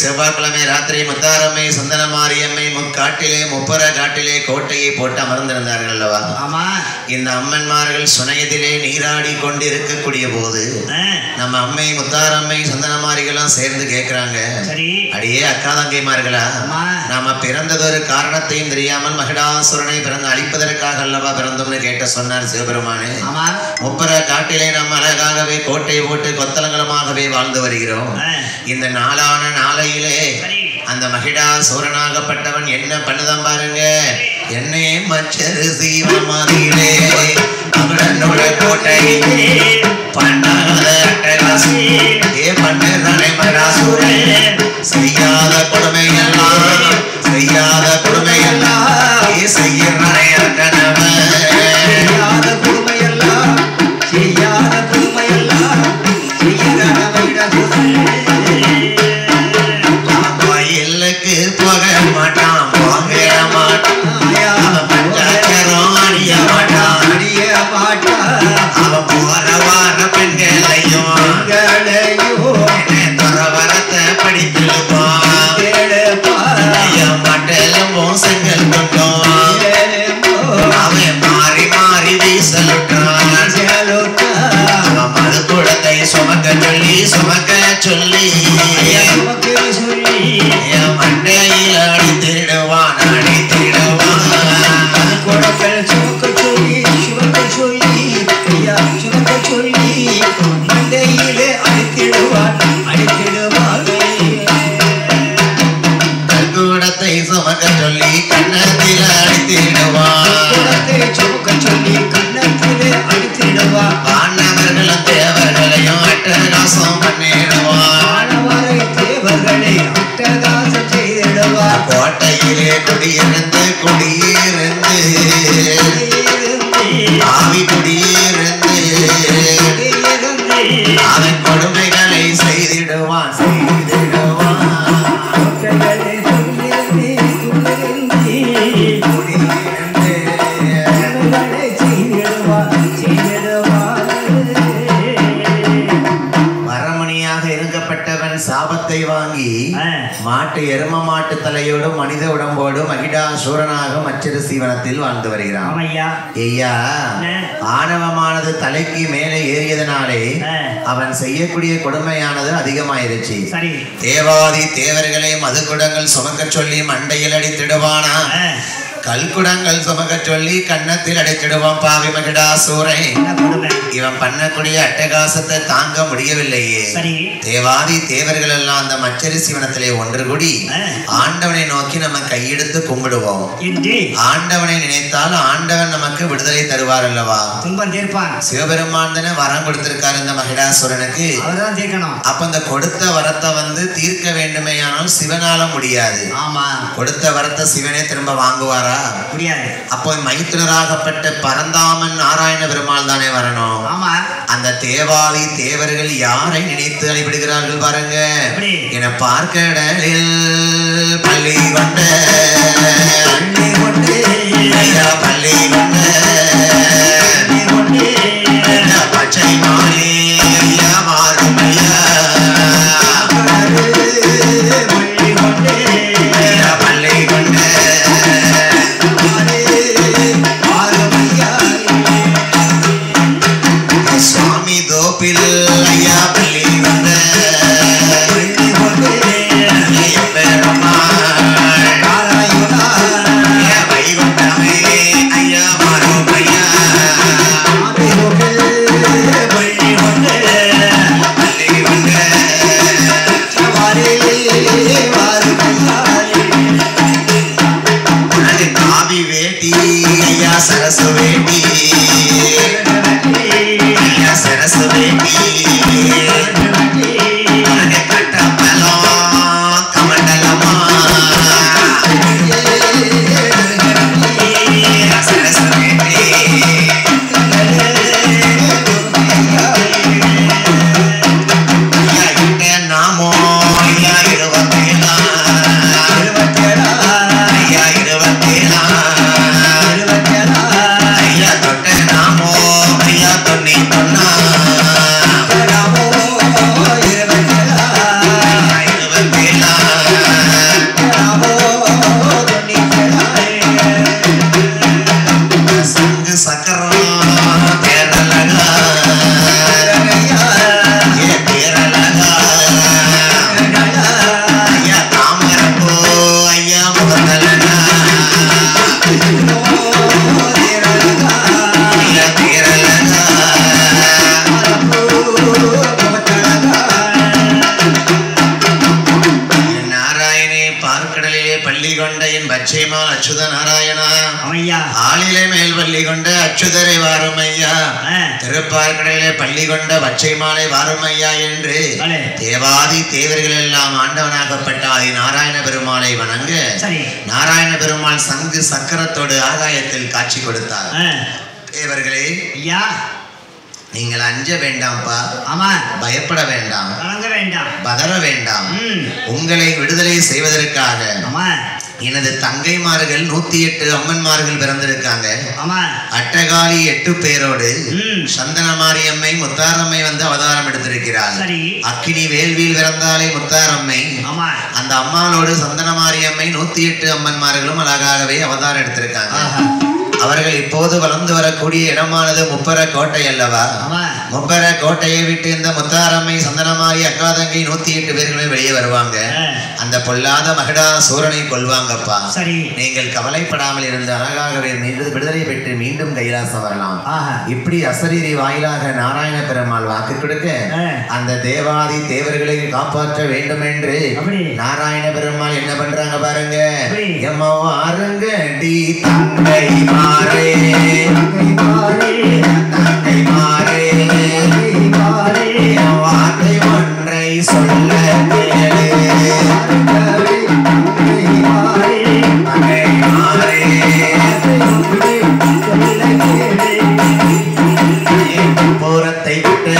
செவ்வாய்க்கிழமை ராத்திரி முத்தாரம்மை சந்தன மாரியம்மை முக்காட்டிலே முப்பர காட்டிலே கோட்டையை போட்டு அமர்ந்திருந்தார்கள் அல்லவா? ஆமா. இந்த அம்மன்மார்கள் சுனையத்திலே நீராடி கொண்டு இருக்கக்கூடிய போது நம்ம அம்மை முத்தாரம்மை சந்தன மாரிகள்லாம் சேர்ந்து கேட்கிறாங்க, அடியே அக்கா தங்கைமார்களா, நாம பிறந்ததொரு காரணத்தையும் தெரியாமல் மகிடாசுரனை பிறந்து அழிப்பதற்காக அல்லவா பிறந்தோம்னு கேட்ட சொன்னார் சிவபெருமானே. முப்பர காட்டிலே நம்ம அழகாகவே கோட்டை போட்டு கொத்தலங்களுமாகவே வாழ்ந்து வருகிறோம். இந்த நாளான நாளையிலே அந்த மகிடா சூரனாகப்பட்டவன் என்ன பண்ணுதான் பாருங்க. என்னே மச்சரு சீவமாதிலே அவனோட கோட்டையிலே பண்ணாத அட்டகாசி ஏ பண்ணதானே மராசூரே செய்யாத கொடுமையெல்லாம் செய்யாத கொடுமையெல்லாம் ஏ செய்யறானே அட்டனவன் செய்யாத கொடுமையெல்லாம் செய்யாத கொடுமையெல்லாம் கோயிலுக்கு போக மாட்டான் போகிற மாட்டான் அவன் பஞ்சாச்சரம் அடிய மாட்டான் அடிய மாட்டான் அவன் போற வார பெண்களையும் துறவரத்தை படித்திருப்பான் மட்டலும் செங்கல் கொண்டோம் அவன் மாறி மாறி வீசலுட்டான் அவன் மது குடத்தை சுமக்க சொல்லி சுமக்க சொல்லி மண்டையில் அடித்திடுவான் அடித்திடுவான் குடங்கள் சுமக்க சொல்லி சுமக்க சொல்லி சுமக்க சொல்லி மண்டையிலே அடித்திடுவான் அடித்திடுவான் கல்குடத்தை சுமக்க சொல்லி கண்ணத்தில் அடித்திடுவான் சுமக்க சொல்லி கண்ணத்திலே அடித்திடுவான் ஆண்டவர்களும் தேவர்களையும் அட்டகாசம் பண்ணிடுவான் தேவர்களை அட்டகாசம் செய்திடுவான் கோட்டையிலே குடியிருந்து குடியிருந்து ஆவி குடியிருந்து அவன் கொடுமைகளை செய்திடுவான் செய்திடுவான் சாபத்தை வாங்கி மாட்டு எரும மாட்டு தலையோடும் மனித உடம்போடும் மகிடா சூரனாக மற்றொரு சீவனத்தில் வாழ்ந்து வருகிறான். ஐயா ஆணவமானது தலைக்கு மேலே ஏறியதனாலே அவன் செய்யக்கூடிய கொடுமையானது அதிகமாயிருச்சு. தேவாதி தேவர்களை மதுக்குடங்கள் சுமக்க சொல்லி மண்டையில் அடித்திடுவானா கல்குடங்கள் சுமக்க சொல்லி கன்னத்தில் அடித்திடுவான் பாவி மகிடா சூரை. இவன் பண்ணக்கூடிய அட்டகாசத்தை தாங்க முடியவில்லையே. தேவாதி தேவர்கள் எல்லாம் அந்த மச்சரி சிவனத்திலே ஒன்று கூடி ஆண்டவனை நோக்கி நம்ம கையெடுத்து கும்பிடுவோம். ஆண்டவனை நினைத்தால் ஆண்டவன் நமக்கு விடுதலை தருவார் அல்லவா. துன்பம் தீர்ப்பான். சிவபெருமான் தானே வரம் கொடுத்திருக்காரு இந்த மகிடாசுரனுக்கு. அப்ப அந்த கொடுத்த வரத்தை தீர்க்க வேண்டுமேயானால் சிவனால முடியாது. கொடுத்த வரத்தை சிவனே திரும்ப வாங்குவாரா? முடியாது. அப்போ மைத்துனராகப்பட்ட பரந்தாமன் நாராயண பெருமாள் தானே வரணும். அந்த தேவாதி தேவர்கள் யாரை நினைத்து அழிவிடுகிறார்கள் பாருங்க. என பார்க்கடலில் பள்ளி கொண்ட பள்ளி கொண்ட பச்சை மாலே ஐயா மாறும் ஐயா பள்ளி கொண்ட சுவாமி தோப்பில் ஐயா பள்ளி வந்த வைகுண்டமே ஐயா மாறும் ஐயா பள்ளி வந்த காவி வேட்டி ஐயா சரசு வேட்டி ஐயா சரசு வேட்டி கட்டப்பலம் கமண்டலமா சரசு வேட்டி ஐயா இட்ட நாமோ ஐயா 27 ஐயா 27 ஐயா பச்சைமால் அச்சுத நாராயணா ஆளிலே மேல் பள்ளி கொண்ட அச்சுதரை வாருமையா திருப்பார்கடையிலே பள்ளி கொண்ட பச்சைமாலை வாருமையா என்று தேவாதி தேவர்கள் எல்லாம் ஆண்டவனாகப்பட்ட ஆதி நாராயண பெருமாளை வணங்க நாராயண பெருமாள் சங்கு சக்கரத்தோடு ஆகாயத்தில் காட்சி கொடுத்தார். தேவர்களே ஐயா, நீங்கள் அஞ்ச வேண்டாம்ப்பா, பயப்பட வேண்டாம், பதற வேண்டாம். உங்களை விடுதலை செய்வதற்காக எனது தங்கைமார்கள் 108 அம்மன்மார்கள் பிறந்திருக்காங்க. அட்டகாளி 8 பேரோடு சந்தனமாரியம்மை முத்தாரம்மை வந்து அவதாரம் எடுத்திருக்கிறார். அக்கினி வேள்வியில் பிறந்தாலே முத்தாரம்மை, அந்த அம்மாளோடு சந்தனமாரியம்மை 108 அம்மன்மார்களும் அழகாகவே அவதாரம் எடுத்திருக்காங்க. அவர்கள் இப்போது வளர்ந்து வரக்கூடிய இடமானது முப்பர கோட்டை அல்லவா? முப்பர கோட்டையை விட்டு இந்த முத்தாரம்மை சந்தனமாரி அக்காதங்கை 108 பேர்களுமே வெளியே வருவாங்க. அந்த பொல்லாத மகடா சூரனை கொள்வாங்கப்பா. நீங்கள் கவலைப்படாமல் இருந்து அழகாகவே விடுதலை பெற்று மீண்டும் கைலாசம் வரலாம். இப்படி அசரீரி வாயிலாக நாராயண பெருமாள் வாக்கு கொடுக்க அந்த தேவாதி தேவர்களை காப்பாற்ற வேண்டும் என்று நாராயண பெருமாள் என்ன பண்றாங்க பாருங்க. எம்மாருங்க டி தங்கை மாறே தங்கை மாறே வார்த்தை ஒன்றை சொல்ல பூரத்தை விட்டு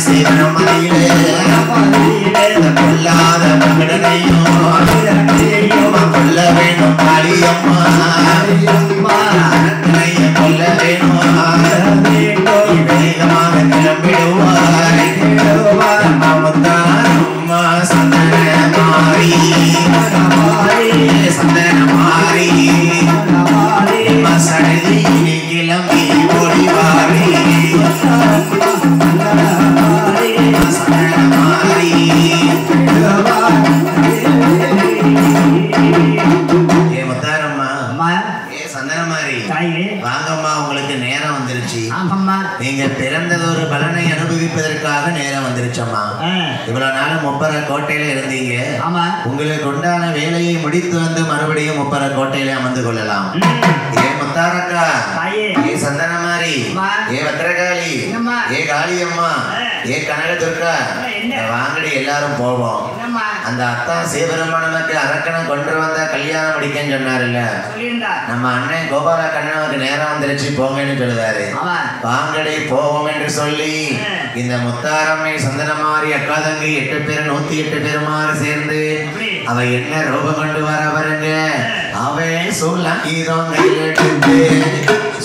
சிவனமதியிலே கொல்லாத மகனையும் கொல்ல வேணும் காளியம்மா, கொல்ல வேணும் வேகமாக கிளம்பிடுவாய். முத்தாரம்மா சந்தன மாறி சந்தன மாறி சடதி கிளம்பி ஓடிவாரி சந்தன மாறி. வாங்கம்மா, உங்களுக்கு நேரம் வந்துருச்சு. நீங்க பிறந்தது ஒரு பலனை அனுபவிப்பதற்காக நேரம் வந்துருச்சம்மா. இவ்வளவு நாள் முப்பர கோட்டையில இருந்தீங்க. உங்களுக்கு உண்டான வேலையை முடித்து வந்து மறுபடியும் முப்பர கோட்டையில அமர்ந்து கொள்ளலாம். ஏ முத்தாரக்கா, ஏ சந்தனமாரி, ஏ பத்திரகாளி, ஏ காளியம்மா, ஏ கனகதுர்கா, வாங்கடி எல்லாரும் போவோம். அந்த அத்தா சிவபெருமானுக்கு அரக்கனை கொண்டு வந்த கல்யாணம் முடிக்கன்னு சொன்னாருல்ல, நம்ம அண்ணன் கோபால கண்ணனுக்கு நேரம் வந்துருச்சு போங்கன்னு சொல்லுவாரு. வாங்கடி போவோம் என்று சொல்லி இந்த முத்தாரம்மை சந்தனமாரி அக்காதங்கை 8 பேர் 108 பேருமாறு சேர்ந்து அவ என்ன ரூபம் கொண்டு வர பாருங்க. அவன் சூழங்கீதம் கையிட்டு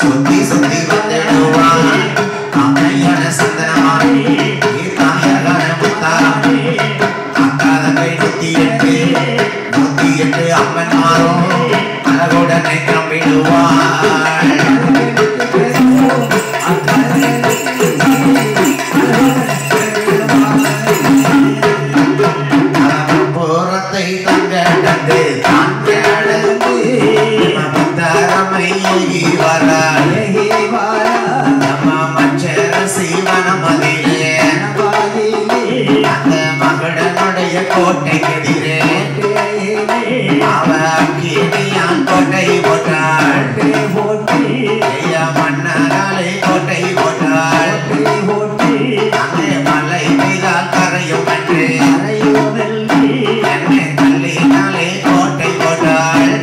சுத்தி சுத்தி வந்துடுவான். அம்மையான சந்தனமாரி தாயகான முத்தாரம்மை அக்காதங்கை 108 அம்மன்மாரும் அழகுடனே கிளம்பிடுவாள். பூரத்தை தங்கடந்து தான் கிடந்து முத்தாரம்மை வராள். நம்ம மச்சர சீவனமதிலே அந்த மகடனுடைய கோட்டைக்கு எதிரே அவ அக்கினியான் கோட்டை போட்டாள். மன்னராலே கோட்டை போட்டாள். அங்கே மலை மீதால் கரையும் என்று என்னை தள்ளினாலே கோட்டை போட்டாள்.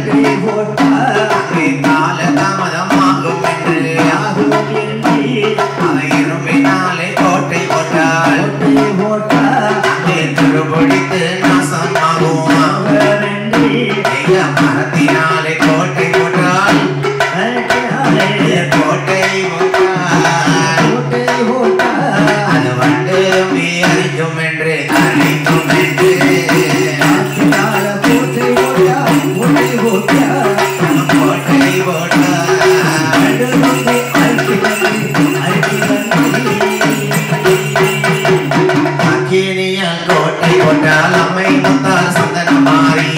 அங்கே கால தாமதமாகும் என்று அவை இரும்பினாலே கோட்டை போட்டாள். அங்கே திருபிடித்து நாசமாகும் மரத்தினாலே கோட்டை போட்டாள். கோட்டை அது வந்து அழிக்கும் என்று அழிக்கும் என்று கோட்டை போட்டாள். அக்கினியால் கோட்டை போட்டால் அம்மை முத்தார் சந்தனமாரி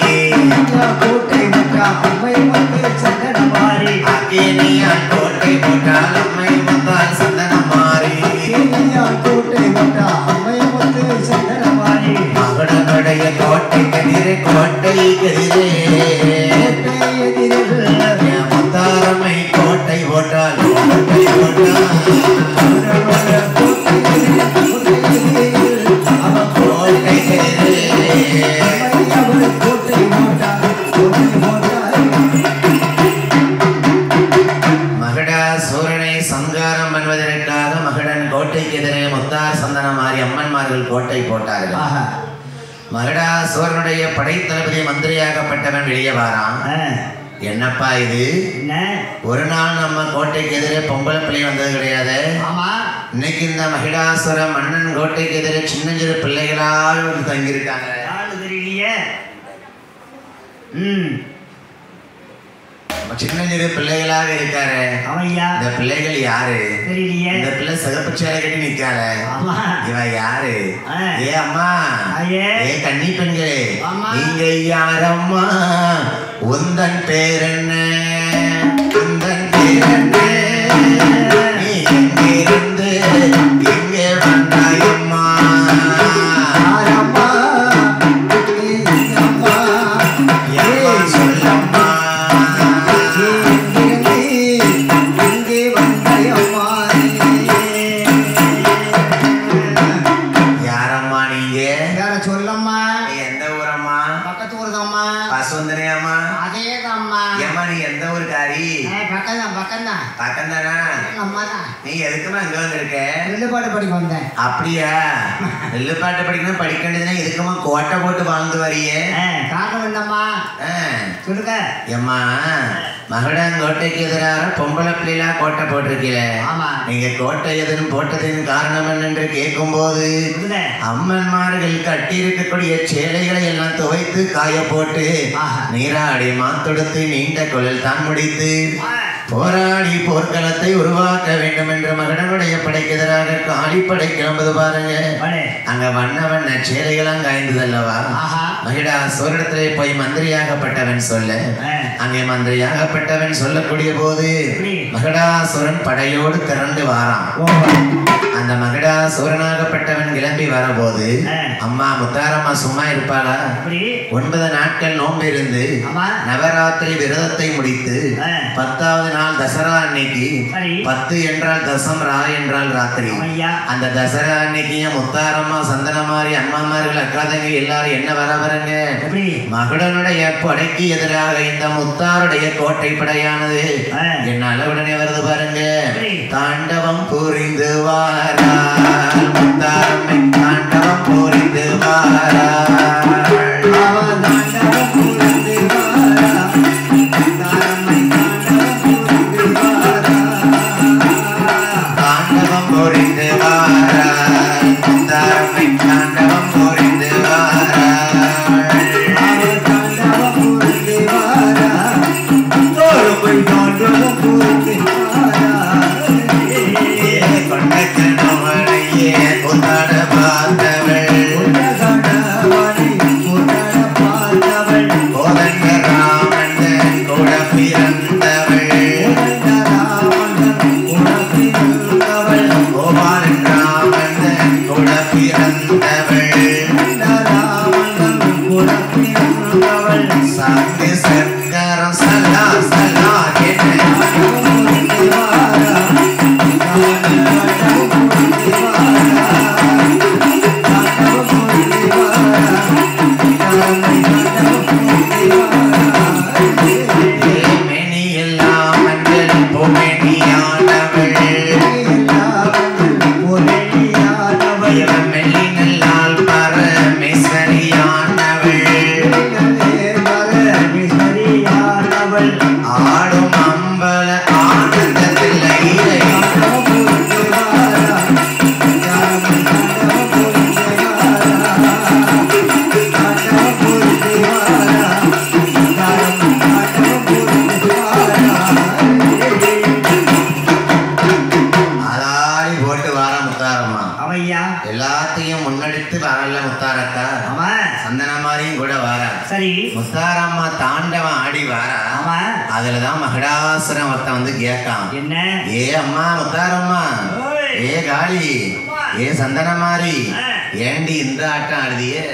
கதிரே முத்தாரம்மை கோட்டை போட்டால் கோட்டை போட்டால் கோட்டை கதிரே மகடாசூரனை சங்காரம் பண்ணுவதற்காக மகடன் கோட்டைக்கு எதிரே முத்தார் சந்தனமாரி அம்மன்மார்கள் கோட்டை போட்டார்கள். மகடாசூரனுடைய படைத்தளபதி மந்திரியாகப்பட்டவன் வெளியே வாரான். என்னப்பா இது? ஒரு நாள் நம்ம கோட்டைக்கு எதிரே பொம்பளை பிள்ளை வந்தது கிடையாது. இன்னைக்கு இந்த மகிடாசுர மன்னன் கோட்டைக்கு எதிரே சின்ன சிறு பிள்ளைகளால் தங்கியிருக்காங்க. சின்ன சிறு பிள்ளைகளாக இருக்காரு. இந்த பிள்ளைகள் யாரு? இந்த பிள்ளை சிகப்பு சேலை கட்டி நிக்கால, இவ யாரு? ஏ அம்மா, ஏ கன்னி பெண்களே, நீங்க யாரம்மா? உந்தன் பேர் என்ன? உந்தன் பேர் என்ன? நீ எங்கிருந்து இங்கே வந்தாயம்மா? சொல்லம்மா. யாரம்மா நீங்க? சொல்லம்மா. எந்த ஊரம்மா? பக்கத்து ஊருதாம்மா. பசுந்தனையாம்மா? அதேதாம்மா. ஏம்மா நீ எந்த ஊருக்காரி? பக்கம்தான். பக்கம்தானா? நீ எதுக்குமா இங்க வந்திருக்க? நெல்லுப்பாட்டு படிக்க வந்தேன். அப்படியா? நெல்லுப்பாட்டு படிக்கணும் படிக்க வேண்டியதுன்னா எதுக்குமா கோட்டை போட்டு வாழ்ந்து வரிய? காக்க வேண்டாம்மா. சொல்லுங்க. ஏம்மா மகடாங்கோட்டைக்கு எதிராக பொம்பளை பிள்ளைகளா கோட்டை போட்டிருக்கீல, நீங்க கோட்டை எதுன்னு போட்டதின் காரணம் என்னென்று கேட்கும் போது அம்மன்மார்கள் கட்டி இருக்கக்கூடிய சேலைகளை எல்லாம் துவைத்து காய போட்டு நீராடி மாத்தொடுத்து நீண்ட குழல் தான் முடித்து போராடி போர்க்களத்தை உருவாக்க வேண்டும் என்ற மகடனுடைய படைக்கு எதிராக காளிப்படை கிளம்புது பாருங்க. அங்க வண்ண வண்ண சேலைகளாம் காய்ந்ததல்லவா? மகிடா சோரிடத்திலே போய் மந்திரியாகப்பட்டவன் சொல்ல, அங்கே மந்திரியாகப்பட்டவன் சொல்லக்கூடிய போது மகடாசுரன் படையோடு திரண்டு வாரான். அந்த மகடாசுரனாகப்பட்டவன் கிளம்பி வரபோது அம்மா முத்தாரம்மா சும்மா இருப்பாளா? 9 நாட்கள் நோன்பு இருந்து நவராத்திரி விரதத்தை முடித்து 10வது நாள் தசரா அன்னைக்கு 10 என்றால் தசம், ரா என்றால் ராத்திரி. அந்த தசரா அன்னைக்கு முத்தாரம்மா சந்தனமாரி அம்மாமார்கள் அக்காதங்க எல்லாரும் என்ன வர வரங்க மகடனுடைய படைக்கு எதிராக இந்த முத்தாருடைய கோட்டை படையானது என்னால உடனே வருது பாருங்க. தாண்டவம் புரிந்து வாரா முத்தாரம்மை, தாண்டவம் புரிந்து வாரா, தாண்டவம் புரிந்து வாரா முத்தாரம்மை, தாண்டவம் புரிந்து வாரா, கொண்டாட பார்த்தவள் கோதண்ட ராமன் கூட பிறந்தவள், கோபாலன் ராமன் கூட பிறந்தவள், சாங்கு சக்கரம் சல்லா சல்லா ஆடும் அம்பல ஆனந்தத்தில் எல்லாத்தையும் முன்னெடுத்து வரல முத்தாரக்கா. சந்தனமாரியும் கூட வாரா. சரி, முத்தாரம்மா தாண்டவம் ஆடி வாரா. அதுலதான் மகடாசுரன் ஒருத்தன் வந்து கேட்கான், என்ன ஏ அம்மா முத்தாரம்மா, ஏ காளி, ஏ சந்தனமாரி, ஏண்டி இந்த ஆட்டம் ஆடுதியே?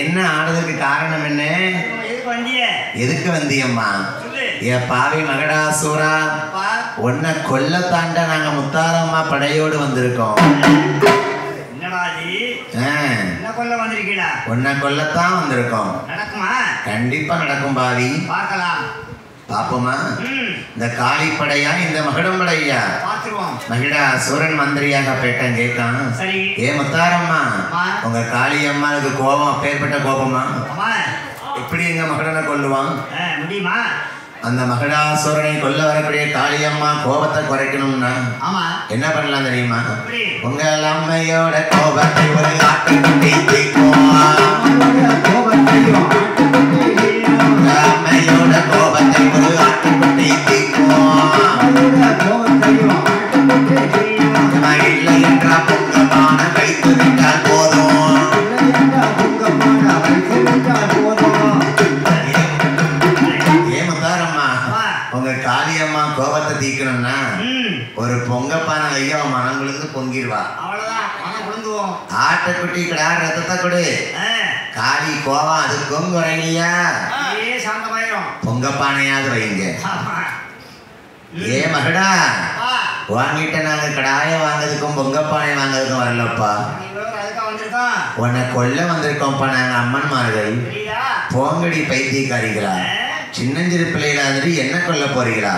என்ன ஆடுறதுக்கு காரணம் என்ன? எதுக்கு வந்தியம்மா? ஏ பாவி மகடாசூரா, உன்னை கொல்ல தாண்ட நாங்க முத்தாரம்மா படையோடு வந்திருக்கோம். உன்னை கொல்லத்தான் வந்திருக்கோம். கண்டிப்பா நடக்கும் பாவி. பாப்போமா? இந்த காளிப்படையா இந்த மகடம் படையா? மகிடா சூரன் மந்திரியாக பேட்டன் கேட்கான். ஏ முத்தாரம்மா, உங்க காளி அம்மாவுக்கு கோபம் அப்பேற்பட்ட கோபமா? எப்படி எங்க மகடனை கொல்லுவான்? அந்த மகடாசுரனை கொல்ல வரக்கூடிய காளியம்மா கோபத்தை குறைக்கணும்னா என்ன பண்ணலாம் தெரியுமா? உங்கள் அம்மையோட கோபத்தை ஒரு ஆட்டுக்குட்டி தீர்க்கும். அம்மையோட கோபத்தை ஒரு ஆட்டுக்குட்டி தீர்க்கும். இல்லை என்றா பொங்கமான வைத்து விட்டால் போதும். உங்க காளியம்மா கோபத்தை தீக்கணும்னா ஒரு பொங்கப்பான ஐயா மனங்களுக்கு பொங்கிடுவா. ஆட்டுக்குட்டி கிடா ரத்தத்தை கொடு. காளி கோபம் அதுக்கும் குறையிலையா? பொங்கப்பானையாவது வைங்க. ஏ மகடா, வாங்கிட்ட நாங்க கடாய வாங்கிறதுக்கும் பொங்கப்பானை வாங்கிறதுக்கும் வரலப்பா. உன்னை கொல்ல வந்திருக்கோம்ப்பா நாங்க அம்மன்மார்கள். போங்கடி பைத்தியக்காரிகளா, சின்னஞ்சிறு பிள்ளைகளா என்ன கொல்ல போறீங்களா?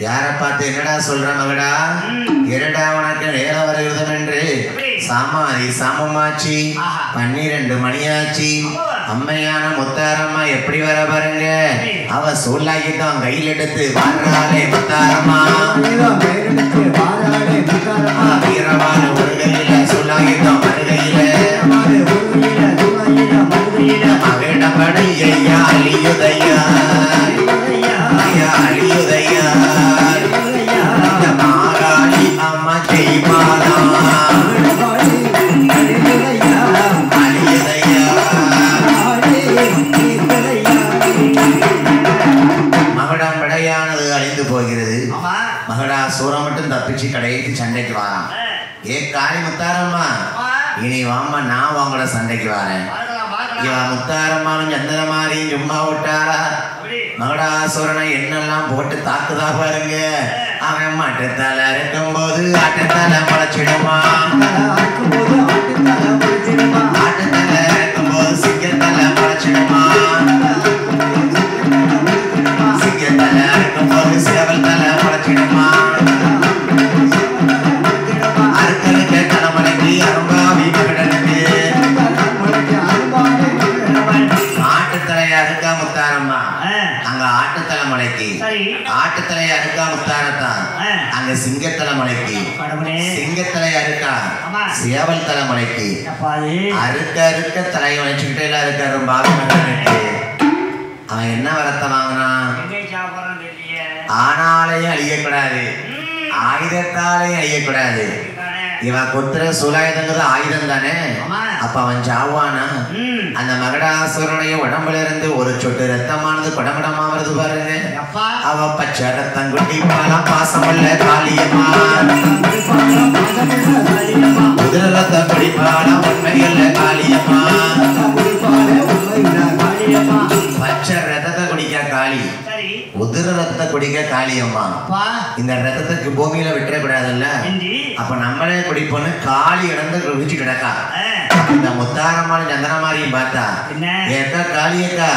யார பார்த்து என்னடா சொல்ற மகடா? இரடா உனக்கு நேரம் வருகிறதும் என்று சாமாதி சாமமாச்சி 12 மணியாச்சு. அம்மையான முத்தாரம்மா எப்படி வர பாருங்க. அவ சூழ்நாய்க்குதான் கையில் எடுத்து வாராளே முத்தாரம்மா. வீரமான ஒரு கையில சூழ்நாய்க்குதான் மறுகையில மகிழப்படை ஐயா அழியுதையா அழியுதையா மாகாளி அம்மா ஜெய்மானா அழியுதையா. மகடான் படையானது அழிந்து போகிறது. மகடா சூரம் மட்டும் தப்பிச்சு கடையிட்டு சண்டைக்கு வாரான். ஏ காளி முத்தாரம்மா, இனி வாமா நான் உங்களோட சண்டைக்கு வரேன். முத்தாரம்மாவும் சந்திரமாரியும் சும்மா விட்டாரா? மகடாசுரனை என்னெல்லாம் போட்டு தாக்குதா பாருங்க. அவன் மாட்டத்தால இருக்கும் போது ஆட்டத்தால முளைச்சிடுமா. ஆட்டத்தால இருக்கும் போது சிங்கத்தால முளைச்சிடுமா. சிங்கத்தால இருக்கும் போது சேவல் தலை முளைச்சிடுமா. அறுக்கலுக்கு தலைமலைக்கு அரும்பாவி மகடனுக்கு ஆட்டுத்தலையா இருக்கா முத்தாரம்மா. அங்க ஆட்டுத்தலை மலைக்கு ஆட்டுத்தலையா இருக்கா முத்தாரத்தான். அங்க சிங்கத்தலை மலைக்கு சிங்கத்தலையா இருக்கா சேவல் தலை மலைக்கு அறுக்க அறுக்க தலையை வச்சுக்கிட்டே எல்லாம் இருக்காரு பாவி மகனுக்கு. அவன் என்ன வரத்தை வாங்கினான்? ஆனாலையும் அழியக்கூடாது, ஆயுதத்தாலையும் அழியக்கூடாது. இவன் கொத்துற சூலாயுதங்கிறது ஆயுதம் தானே. அப்ப அவன் சாவானா? அந்த மகடாசுரனுடைய உடம்புல இருந்து ஒரு சொட்டு ரத்தமானது குடமடமா வருது பாருங்க. அவ பச்சை ரத்தம் குட்டிப்பாலாம் பாசமல்ல காளியம்மா. குதிரை ரத்தம் குடிப்பாலாம் உண்மையல்ல காளியம்மா. பச்சை ரத்தத்தை குடிக்க காளி, உதிர ரத்தத்தை குடிக்க காளியம்மா. இந்த ரத்தத்துக்கு பூமியில விட்டுறக்கூடாதுல்ல. அப்ப நம்மளே குடிப்போன்னு காளி இடந்து குடிச்சு கிடக்கா. இந்த முத்தாரமான சந்திரமாரியும் பார்த்தா, ஏக்கா காளியக்கா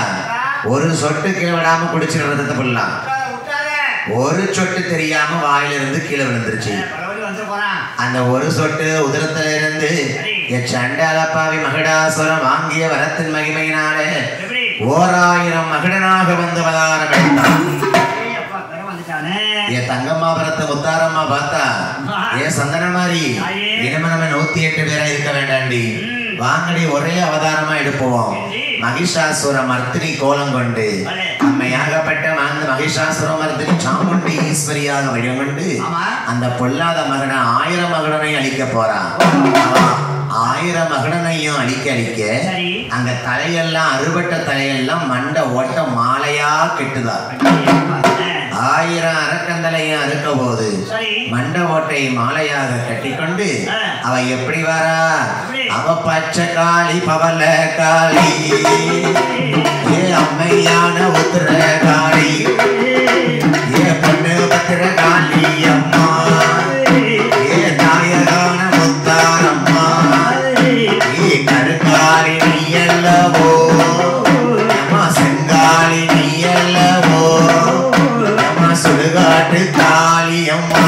ஒரு சொட்டு கீழே விடாம குடிச்சிட ரத்தத்தை புல்லாம். ஒரு சொட்டு தெரியாம வாயிலிருந்து கீழே விழுந்துருச்சு. அந்த ஒரு சொட்டு உதிரத்துல இருந்து சண்டாலப்பாவி மகடாசுரம் வாங்கிய வரத்தின் மகிமையினாலே 1000 மகடனாக வந்து அவதாரம் எடுத்தான். என் தங்கம்மாபுரத்தை முத்தாரம்மா பார்த்தா, ஏன் சந்தனமாரி இனிமே நம்ம 108 பேரா இருக்க வேண்டாண்டி, வாங்கடி ஒரே அவதாரமா எடுப்போம். மகிஷாசுர மர்த்தினி கோலம் கொண்டு அம்மையாகப்பட்ட அந்த மகிஷாசுர மர்த்தினி சாமுண்டி ஈஸ்வரியாக வழிகொண்டு அந்த பொல்லாத மகனை 1000 மகடனை அழிக்க போறான். 1000 மகடனையும் அழிக்க அழிக்க அங்க தலையெல்லாம் அறுபட்ட தலையெல்லாம் மண்டை ஓட்ட மாலையா கெட்டுதா. 1000 அரக்கந்தலையும் அறுக்க போது மண்ட ஓட்டை மாலையாக கட்டிக்கொண்டு அவ எப்படி வரா? அவ பச்சை காளி பவல காளி ஏ அம்மையான உத்திர காளி ஏ பொண்ணு பத்திர காளி அம்மா ஏ தாயகான முத்தாரம்மா ஏ கருக்காளி நீ அல்லவோ அம்மா செங்காளி நீ அல்லவோ அம்மா சுடுகாட்டு காளி அம்மா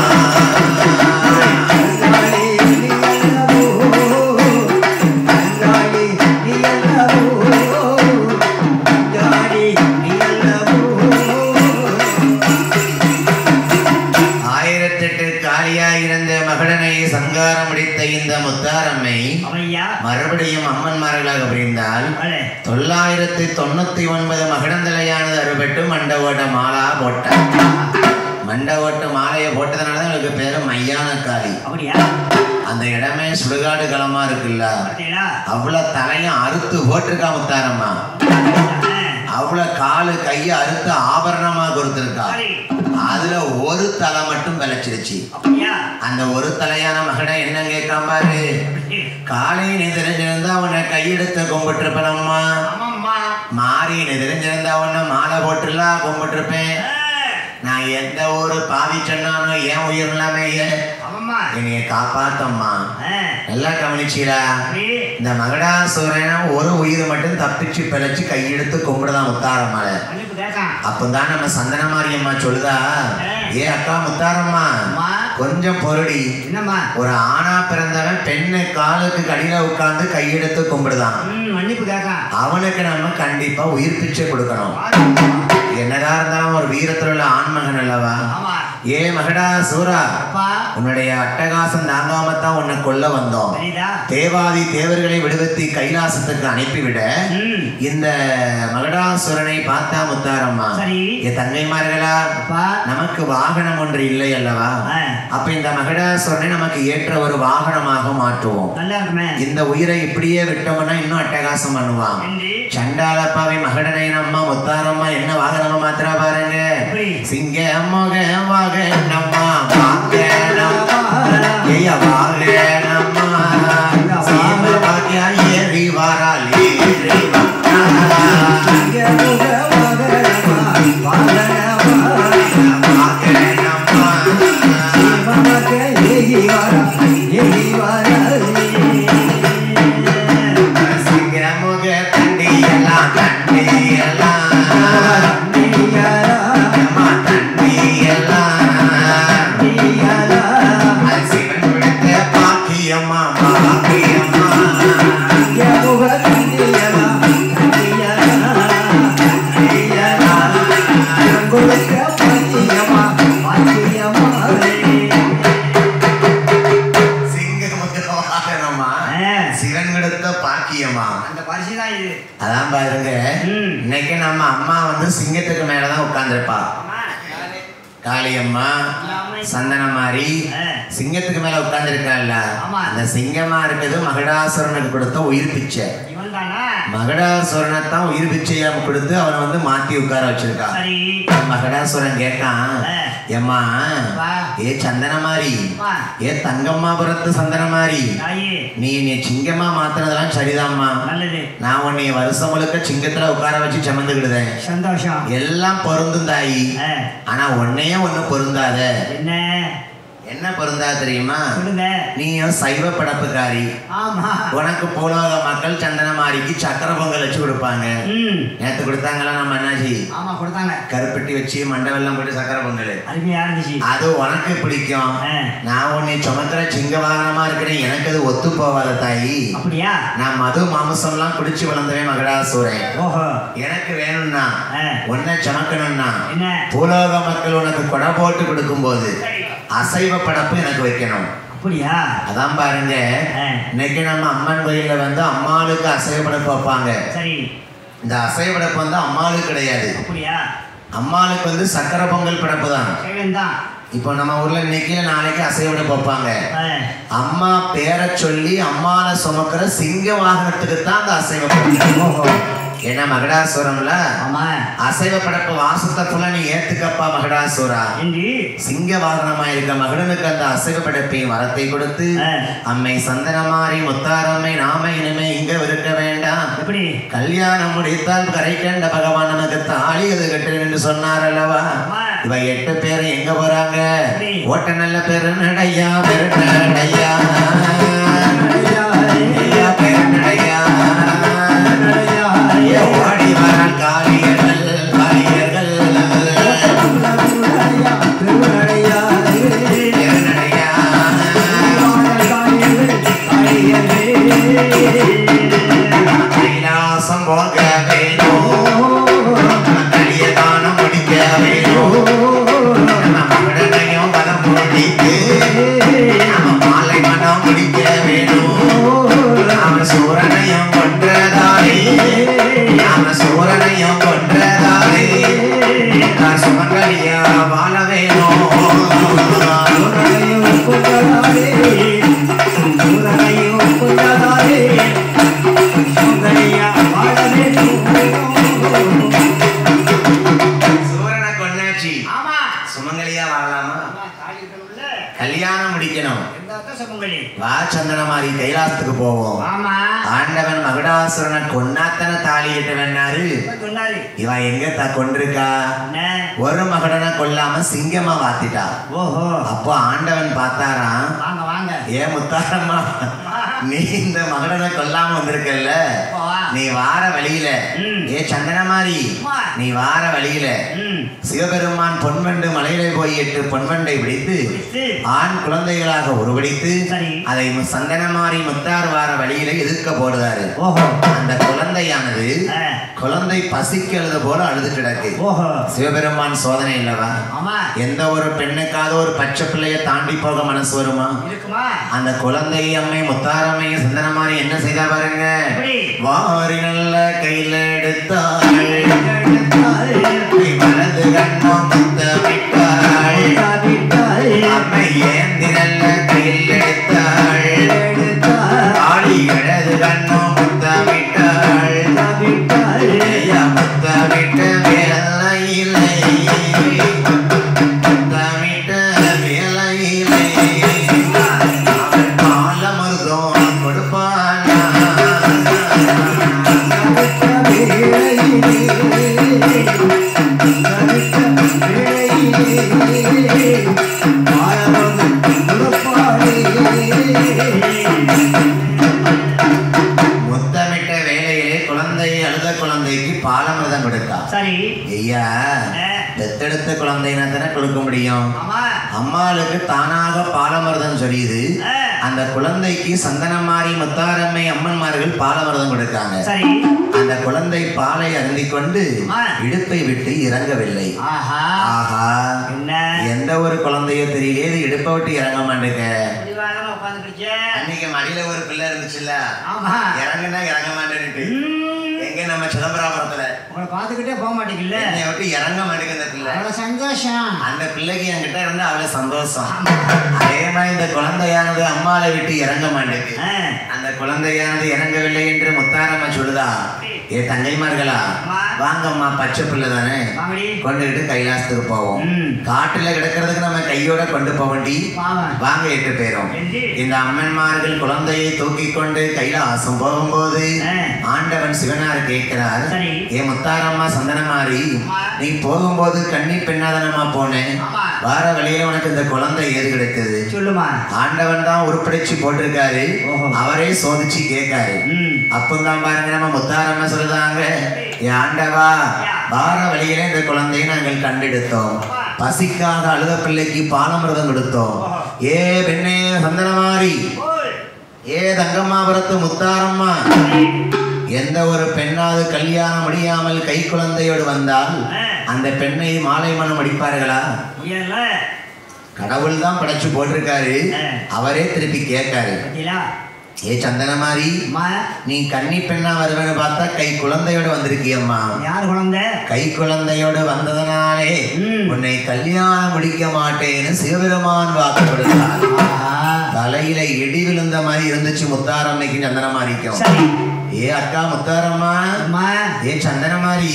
சங்காரம் முடித்த இந்த முத்தாரம்மை மறுபடியும் அம்மன்மார்களாக புரிந்தால் 999 மகடந்தலையானது அறுபட்டு மண்ட ஓட்ட மாலா போட்ட மண்ட ஓட்ட மாலையை போட்டதுனாலதான் எனக்கு பேரு மையான காளி. அந்த இடமே சுடுகாடு களமா இருக்குல்ல, அவ்வளவு தலையும் அறுத்து போட்டிருக்கா முத்தாரம்மா. அவ்வளவு காலு கைய அறுத்து ஆபரணமா கொடுத்திருக்கா. அதுல ஒரு தலை மட்டும் விளைச்சிருச்சு. அந்த ஒரு தலையான மகனை என்ன கேட்காம பாரு, காலையில தெரிஞ்சிருந்தா உன்னை கையெடுத்து கும்பிட்டுருப்பேனம்மா, மாறின்னு தெரிஞ்சிருந்தா உன்னை மாலை போட்டுலாம் கும்பிட்டுருப்பேன். நான் எந்த ஒரு பாவி சொன்னானோ என் உயிர் இல்லாம என்னைய காப்பாத்தம்மா. நல்லா கவனிச்சீரா? இந்த மகடாசுரன் ஒரு உயிர் மட்டும் தப்பிச்சு பிழைச்சு கையெடுத்து கும்பிடுதான் முத்தாரம்மால. அப்பதான் நம்ம சந்தன மாரியம்மா சொல்லுதா, ஏ அக்கா முத்தாரம்மா கொஞ்சம் பொருடி, ஒரு ஆணா பிறந்தவன் பெண்ணு காலுக்கு கடியில உட்கார்ந்து கையெடுத்து கும்பிடுதான், அவனுக்கு நம்ம கண்டிப்பா உயிர் பிச்சை கொடுக்கணும். என்னதான் இருந்தாலும் ஒரு வீரத்துல உள்ள ஆண்மகன் அல்லவா? ஏ மகடா சூரா, உன்னுடைய அட்டகாசம் தாங்காமத்தான் உன்னை கொல்ல வந்தோம். தேவாதி தேவர்களை விடுவித்து கைலாசத்துக்கு அனுப்பிவிட இந்த மகடாசுரனை பார்த்தா முத்தாரம்மா, என் தங்கைமார்களா நமக்கு வாகனம் ஒன்று இல்லை அல்லவா? அப்ப இந்த மகடாசுரனை நமக்கு ஏற்ற ஒரு வாகனமாக மாற்றுவோம். இந்த உயிரை இப்படியே விட்டோம்னா இன்னும் அட்டகாசம் பண்ணுவான். சண்டாலப்பாவை மகடனை நம்ம முத்தாரம்மா என்ன வாகனமா மாத்திரா பாருங்க. சிங்க மோக வாகனம்மா வாகனம்மா ஏய வாகனம்மா சீம பாக்கியா ஏறி வாரால் ஏறி சிங்க மோக வாகனம்மா வாகனம்மா வாகனம்மா சீம பாக்கியா ஏறி வாரால் ஏறி வாரால் சிங்க மோக தண்டியெல்லாம் தண்டியெல்லாம் அதான் பாருங்க. இன்னைக்கு நம்ம அம்மா வந்து சிங்கத்துக்கு மேலதான் உட்கார்ந்துருப்பா. காளியம்மா சந்தனமாரி சிங்கத்துக்கு மேல உட்கார்ந்து இருக்கா. அந்த சிங்கமா இருக்குது மகடாசுரனுக்கு கொடுத்த உயிர் பிச்சை. மகடாசுரனைத்தான் உயிர் பிச்சையா கொடுத்து அவனை வந்து மாத்தி உட்கார வச்சிருக்கா. மகடாசுரன் கேட்கான், ஏம்மா ஏ சந்தனமாரி, ஏ தங்கம்மாபுரத்து சந்தனமாரி, நீ சிங்கமா மாத்தினதெல்லாம் சரிதாம்மா. நான் உன்னை வருஷம் முழுக்க சிங்கத்துல உட்கார வச்சு சமந்துக்கிடுதேன். சந்தோஷம் எல்லாம் பொருந்தும் தாயி. ஆனா உன்னையே ஒண்ணு பொருந்தாத. என்ன பொருந்தா தெரியுமா? நீயும் சைவ படப்புக்காரி. உனக்கு போலோக மக்கள் சந்தனமாரிக்கு சக்கர பொங்கல் வச்சு கொடுப்பாங்க. நேத்து கொடுத்தாங்களா நம்ம அண்ணாச்சி? கருப்பட்டி வச்சு மண்டவெல்லாம் போட்டு சக்கர பொங்கல் அது உனக்கு பிடிக்கும். நான் உன்னை சுமக்கிற சிங்க வாகனமா இருக்கிறேன், எனக்கு அது ஒத்து போவாத தாயி. நான் மது மாம்சம் எல்லாம் குடிச்சு வளர்ந்தவன் மகடாசுரன். எனக்கு வேணும்னா உன்னை சுமக்கணும்னா பூலோக மக்கள் உனக்கு கொடை போட்டு கொடுக்கும் போது அசைவ படப்பு எனக்கு வைக்கணும். அப்படியா? அதான் பாருங்க, இன்னைக்கு நம்ம அம்மன் கோயில்ல வந்து அம்மாளுக்கு அசைவ படப்பு வைப்பாங்க. இந்த அசைவ படப்பு வந்து அம்மாளுக்கு கிடையாது. அம்மாளுக்கு வந்து சக்கர பொங்கல் படப்பு தான். இப்போ நம்ம ஊர்ல இன்னைக்கு நாளைக்கு அசைவ படப்பு வைப்பாங்க. அம்மா பேரை சொல்லி அம்மாவை சுமக்கிற சிங்க வாகனத்துக்கு தான் அந்த அசைவ படப்பு. என்ன மகடாசுரம்ல அசைவ படைப்பு வாசத்தை புல நீ ஏத்துக்கப்பா மகடாசுரா. சிங்க வாகனமா இருக்க மகடனுக்கு அந்த அசைவ படைப்பையும் வரத்தை கொடுத்து அம்மை சந்தனமாரி முத்தாரம்மை நாம இனிமே இங்க இருக்க வேண்டாம், கல்யாணம் முடித்தால் கரை கண்ட பகவான் நமக்கு தாலி அது கட்டு என்று சொன்னார் அல்லவா. இவ 8 பேரும் எங்க போறாங்க? ஓட்ட நல்ல பெருநடையா பெருநடையா பெருநடையா ஓடி வர காளியர்கள் காளியர்கள் பெருநடையா பெருநடையா கைலாசம் போக வேணும், கலியதானம் முடிக்க வேணும், மகடனையும் பலம் முடித்து மாலை மனம் முடிக்க வேணும். அவன் சூரனையும் கொன்றதாலே அவன் சூரனையும் கொன்றதாலே சுமங்கலியா வாழ வேணும். சூரனையும் கொன்றதாலே சூரனையும் கொன்றதாலே சுமங்கலியா வாழ வேணும். சூரனை கொண்டாச்சு, சுமங்கலியா வாழலாமா? கல்யாணம் முடிக்கணும். வா சந்தனமாரி கைலாசத்துக்கு போவோம். ஆண்டவன் மகுடாசுரனை கொன்னாத்தன தாலி கட்ட வேண்டாரு. இவ எங்க கொண்டிருக்கா? ஒரு மகடனை கொல்லாம சிங்கமா வாத்திட்டா. அப்போ ஆண்டவன் பார்த்தாராம், ஏ முத்தாரம்மா, நீ இந்த மகடனை கொல்லாம வந்திருக்கல்ல, நீ வார வழியில ஏ சந்தனமாரி நீ வார வழியில சிவபெருமான் பொன்வண்டு மலையில போய் 8 பொன்வண்டை பிடித்து ஆண் குழந்தைகளாக உருவடித்து அதை சந்தனமாரி முத்தார் வார வழியில எதிர்க்க போடுறாரு. அந்த குழந்தையானது குழந்தை பசிக்கு அழுது போல அழுது கிடக்கு. சிவபெருமான் சோதனை இல்லவா? எந்த ஒரு பெண்ணுக்காவது ஒரு பச்சை பிள்ளைய தாண்டி போக மனசு வருமா? அந்த குழந்தை அம்மை முத்தாரம்மை சந்தனமாரி என்ன செய்தா பாருங்க. வாரி நல்ல கையில எடுத்தாள், வலது கண்ணம் முத்தமிட்டாள், அம்மை ஏந்தி நல்ல கையில் எடுத்தாள், ஆளி இடது கண்ணம் முத்தமிட்டாள், முத்தமிட்ட வேலையிலை முத்தமிட்ட வேலையிலை அவள் பாலமருதம் கொடுப்பானா முத்தமிட்ட வேலையிலே குழந்தை அழுத குழந்தைக்கு பாலமிருதம் கொடுத்தா. சரி ஐயா, பெத்தெடுத்த குழந்தைனா கொடுக்க முடியும். அம்மாளுக்கு தானாக பாலமிருதம் சொல்லியது. அந்த குழந்தைக்கு சந்தனமாரி முத்தாரம்மை அம்மன்மார்கள் பாலமிருதம் கொடுக்காங்க. அந்த குழந்தை பாலை அருந்தி கொண்டு இடுப்பை விட்டு இறங்கவில்லை. ஆஹா, எந்த ஒரு குழந்தையோ தெரியல, இது இடுப்பை விட்டு இறங்க மாட்டேங்க. அன்னைக்கு மடியில ஒரு பிள்ளை இருந்துச்சுல்ல, இறங்குனா இறங்க மாட்டேன்னுட்டு எங்க நம்ம சிதம்பராபுரத்துல உங்களை பாத்துக்கிட்டே போக மாட்டேங்கல, என்னை விட்டு இறங்க மாட்டேங்க. அந்த பிள்ளை அவ்வளவு சந்தோஷம், அந்த பிள்ளைக்கு என்கிட்ட இருந்து அவ்வளவு சந்தோஷம். அதே மாதிரி இந்த குழந்தையானது அம்மாவை விட்டு இறங்க மாட்டேங்குது. அந்த குழந்தையானது இறங்கவில்லை என்று முத்தாரம்மா சொல்லுதா. ஏ தங்கைமார்களா, வாங்கம்மா, பச்சை பிள்ளை தானே, கொண்டுகிட்டு கைலாசத்துக்கு போவோம். காட்டுல கிடக்கிறதுக்கு நம்ம கையோட கொண்டு போவண்டி, வாங்க 8 பேரும். இந்த அம்மன்மார்கள் குழந்தையை தூக்கி கொண்டு கைலாசம் போகும்போது ஆண்டவன் சிவனார் கேட்கிறார், ஏ முத்தாரம்மா சந்தனமாரி, நீ போகும்போது கன்னி பெண்ணாதனமா போனேன், வார வழியில உனக்கு இந்த குழந்தை ஏது கிடைத்தது சொல்லுமா? ஆண்டவன் தான் உருப்படிச்சு போட்டிருக்காரு, அவரே சோதிச்சு கேட்காரு. அப்பந்தான் பாருங்க நம்ம முத்தாரம்மா சொல்லுதாங்க, ஆண்டவா, வார வழியில இந்த குழந்தையை நாங்கள் கண்டெடுத்தோம், பசிக்காக அழுத பிள்ளைக்கு பாலமிருதம் கொடுத்தோம். ஏ பெண்ணே சந்தனமாரி, ஏ தங்கம்மாபுரத்து முத்தாரம்மா, எந்த ஒரு பெண்ணாவது கல்யாணம் முடியாமல் கை குழந்தையோடு வந்தால் அந்த பெண்ணை மாலை மனம் அடிப்பார்களா? கடவுள் தான் படைச்சு போட்டிருக்காரு, அவரே திருப்பி கேட்காரு. ஏ சந்தனமாரி, நீ கன்னி பெண்ணா வருவேன்னு பார்த்தா கை குழந்தையோட வந்திருக்கியம்மா. யார் குழந்தை? கை குழந்தையோட வந்ததனாலே உன்னை கல்யாணம் முடிக்க மாட்டேன்னு சிவபெருமான் வாக்கு கொடுத்தார். தலையில இடி விழுந்த மாதிரி இருந்துச்சு முத்தாரம்மைக்கு சந்தனமாரிக்கும். ஏ அக்கா முத்தாரம்மா, ஏ சந்தனமாரி,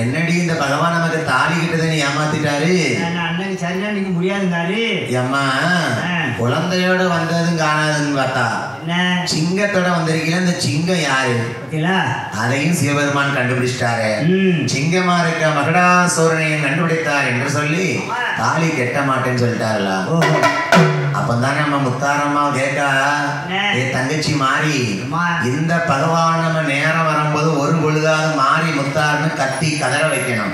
என்னடி இந்த பகவான் நமக்கு தாலி கிட்டதுன்னு ஏமாத்திட்டாரு. அண்ணனுக்கு சரியா நீங்க முடியாதுங்காரு. அம்மா குழந்தையோட வந்ததும் காணாதுன்னு பார்த்தா சிங்கத்தோட வந்திருக்கீங்க. இந்த சிங்கம் யாரு? அதையும் சிவபெருமான் கண்டுபிடிச்சிட்டாரு. சிங்கமா இருக்க மகடாசூரனையும் கண்டுபிடித்தார் என்று சொல்லி தாலி கெட்ட மாட்டேன்னு சொல்லிட்டாருல. அப்பதான் நம்ம முத்தாரம்மா கேட்டா, ஏ தங்கச்சி மாறி, இந்த பகவான் நம்ம நேரம் வரும்போது ஒரு பொழுதாவது மாறி முத்தாருன்னு கத்தி கதற வைக்கணும்.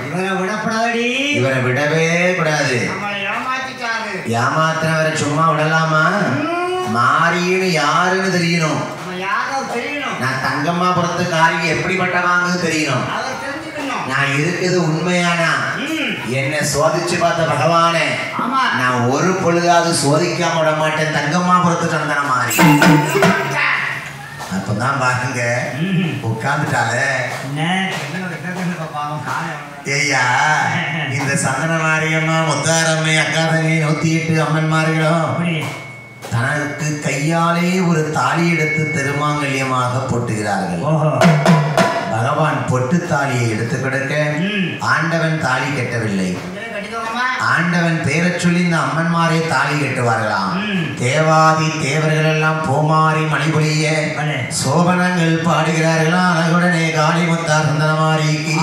இவரை விடவே கூடாது. ஏமாத்தினவரை சும்மா விடலாமா? மாறின்னு யாருன்னு தெரியணும். நான் தங்கம்மாபுரத்து காரியம் எப்படிப்பட்ட வாங்குது தெரியணும். நான் இருக்குது உண்மையானா என்ன சோதிச்சு பார்த்த பகவானே, நான் ஒரு பொழுதாவது சோதிக்காம விட மாட்டேன். தங்கம்மாபுரத்து சந்தன மாறி அப்பதான் பாருங்க உட்காந்துட்டால. ஐயா இந்த சந்தன மாரியம்மா முத்தாரம்மை அக்காதங்கை 108 அம்மன்மார்களும் தனக்கு கையாலே ஒரு தாலி எடுத்து திருமாங்கல்யமாக போட்டுகிறார்கள். பகவான் பொட்டு தாலியை எடுத்து கொடுக்க ஆண்டவன் தாலி கட்டவில்லை. ஆண்டவன் பேரை சொல்லி இந்த அம்மன்மாரை தாலி கட்டுவார்களாம். தேவாதி தேவர்கள் எல்லாம் பூமாரி மணிபொழிய சோபனங்கள் பாடுகிறார்களாம். அழகுடனே காளி முத்தார் சந்தனமாரிக்கு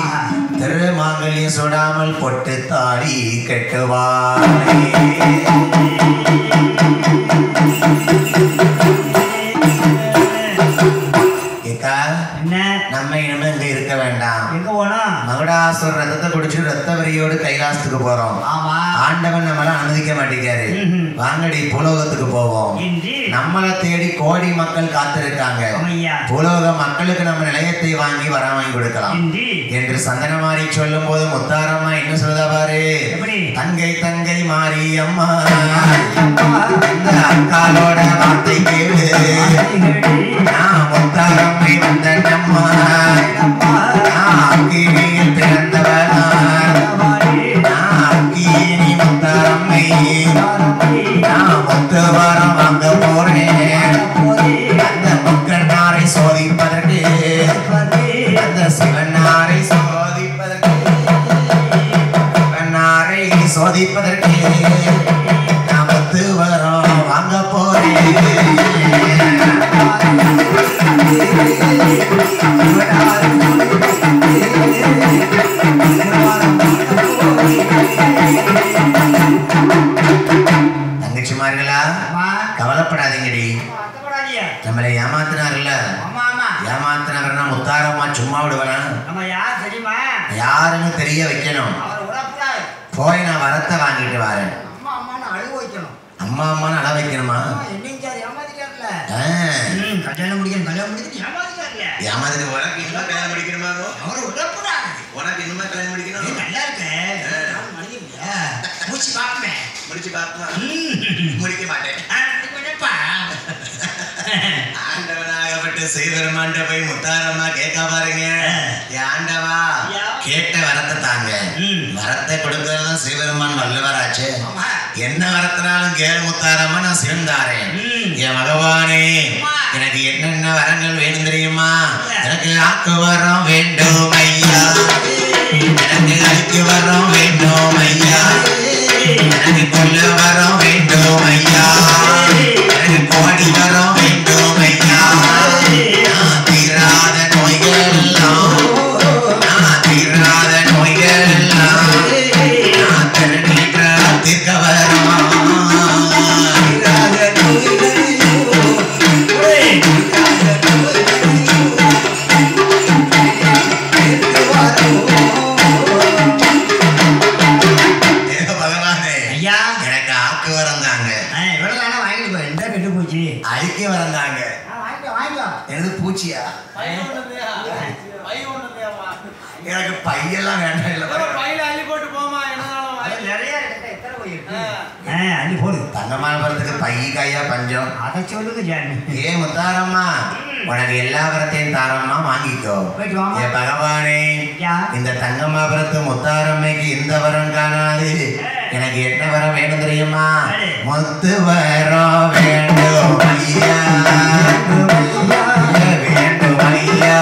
திருமாங்கல்யம் சொடாமல் பொட்டு தாலி கட்டுவார். நம்ம இனிமே இங்க இருக்க வேண்டாம். மகுடாசுர ரத்தத்தை குடிச்சு ரத்த வரியோடு கைலாசத்துக்கு போறோம். ஆண்டவன் நம்மள அனுமதிக்க மாட்டேங்காரு. வாங்கடி பூலோகத்துக்கு போவோம். நம்மளை தேடி கோடி மக்கள் காத்திருக்காங்க. பூலோக மக்களுக்கு நம்ம நிலையத்தை வாங்கி வர வாங்கி கொடுக்கலாம் என்று சந்தனமாரி சொல்லும் போது முத்தாரம்மா என்ன சொல்லுதா பாரு. தங்கை தங்கை மாறி அம்மா, அக்காலோட வார்த்தை கேளு. நான் முத்தாரம்மை வந்தம்மா, அக்கினியில் பிறந்தவளா. நான் அக்கினி முத்தாரம்மை, நான் முத்து வாரம் வாங்க போறேன். அந்த முக்கண்ணாரை சோதிப்பதற்கு, அந்த சிவனாரை சோதிப்பதற்கு, சிவனாரை சோதிப்பதற்கு நான் முத்து வாரம் வாங்க போறேன். தங்கச்சிமார்களா கவலைப்படாதீங்கடி. நம்மளை ஏமாத்தினார்ல, ஏமாத்தினவர்னா முத்தாரம்மா சும்மா விடுவனா? யாருன்னு தெரிய வைக்கணும். போய் நான் வரத்தை வாங்கிட்டு வரேன். அம்மா அம்மான்னு அழ வைக்கணுமா? கல்யாணம் முடிக்கணும். ஏமாதிரி உனக்கு இன்னும் கல்யாணம் முடிக்கணுமா? உனக்கு இன்னுமா கல்யாணம் முடிக்கணும்? நல்லா இருக்க முடிச்சு பார்ப்பேன். முடிச்சு பார்ப்பேன். முடிக்க மாட்டேன். ஆண்டவனாகப்பட்ட சிவபெருமான்ட்ட போய் முத்தாரம்மா கேட்க பாருங்க. ஆண்டவா கேட்ட வரத்தை தாங்க. வரத்தை கொடுக்கறதும் சிவபெருமான் வல்லவராச்சு. என்ன வரத்தினாலும் கேளு முத்தாரம்மா, நான் சிவந்தாரேன். என் பகவானே எனக்கு என்னென்ன வரங்கள் வேணும் தெரியுமா? எனக்கு ஆக்கு வரம் வேண்டும் ஐயா, எனக்கு அழிக்கு வரம் வேண்டும் ஐயா, எனக்கு கொல்ல வரம் வேண்டும் ஐயா, எனக்கு கோடி வரம் வேண்டும் ஐயா. நான் தீராத நோய்கள் எல்லாம், நான் தீராத நோய்கள் எல்லாம் நான் திருநீற்ற தீர்க்க வரம். அழிக்க வரந்தாங்க. எனக்கு பூச்சியா? எனக்கு பையெல்லாம் வேண்டாம். இல்ல தங்கமானபுரத்துக்கு பை கையா பஞ்சம். அதை சொல்லுங்க. ஏன் முத்தாரம்மா உனக்கு எல்லா வரத்தையும் தாரம்மா வாங்கிக்கோ. என் பகவானே இந்த தங்கமாபுரத்து முத்தாரம்மைக்கு இந்த வரம் காணாது. எனக்கு என்ன வரம் வேணும் தெரியுமா? முத்து வரம் வேண்டும் ஐயா, வேண்டும் ஐயா.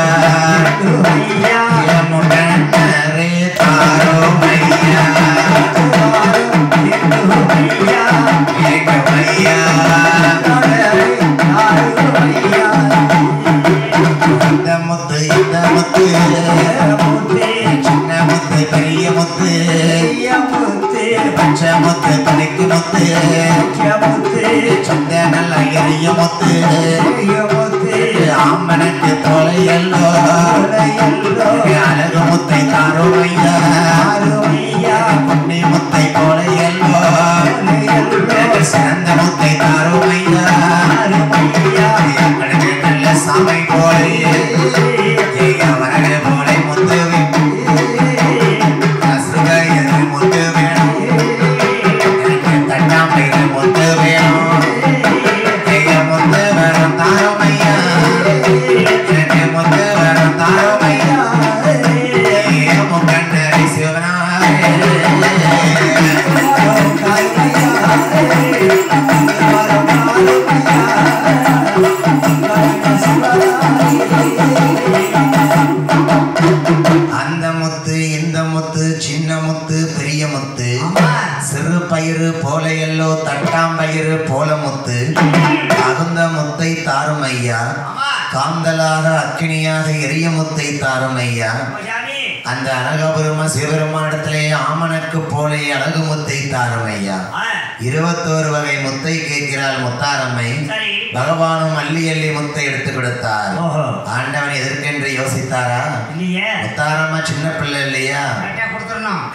ஆமனுக்கு தொலையல்லோ அழகு முத்தை தாரோமையா பொன்னி முத்தை கொலையல்லோ சிறந்த முத்தை தாரோமையா நல்ல சமை போலையே வரக போலை முத்து முத்து வேணும் தட்டாம்பையில் முத்து வேணும் முத்து வேணும் தாரோமையா முத்து வேணும் தாரோமையா முக்கண்ணரை சிவனாரே அந்த முத்து இந்த முத்து சின்ன முத்து பெரிய முத்து சிறு பயிறு போல எல்லோ தட்டாம்பயிறு போல முத்து அகுந்த முத்தை தாரும் ஐயா காந்தலாக அக்கினியாக எரிய முத்தை தாரும் ஐயா அந்த அழகபெரும சிவபெருமானிடத்திலே ஆமணக்கு போலே அழகு முத்தை தாரும் ஐயா 21 வகை முத்தை கேட்கிறாள் முத்தாரம்மை பகவானும் அள்ளி அள்ளி முத்தை எடுத்து கொடுத்தார் ஆண்டவன் எதற்கென்று யோசித்தாரா முத்தாரம்மா சின்ன பிள்ளை இல்லையா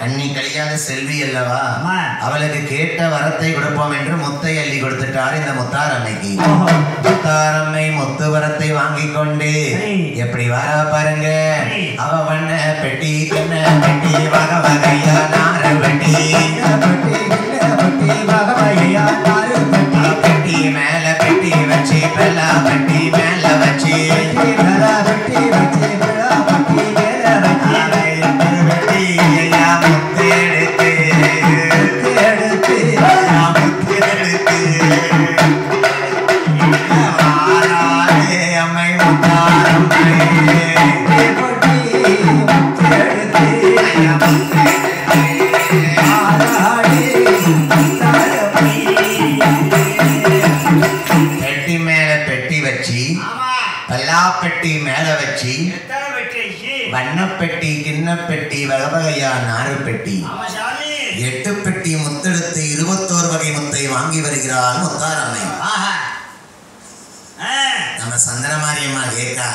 கண்ணி கழியாத செல்வி அல்லவா அவளுக்கு கேட்ட வரத்தை கொடுப்போம் என்று முத்தை அள்ளி கொடுத்துட்டார் இந்த முத்தாரம்மைக்கு முத்தாரம்மை முத்து வரத்தை வாங்கி கொண்டு எப்படி வர பாருங்க அவ வண்ண பெட்டி கண்ண பெட்டி வக வகையா நார பெட்டி பெட்டி மேல பெட்டி வச்சு பெல்லா பெட்டி மேல வச்சு வண்ணப்பெட்டி கிண்ணப்பெட்டி வகவகையா நாறு பெட்டி 8 பெட்டி முத்தெடுத்து 21 வகை முத்தை வாங்கி வருகிறாள் முத்தாரம்மை. நம்ம சந்தனமாரியம்மா கேக்கா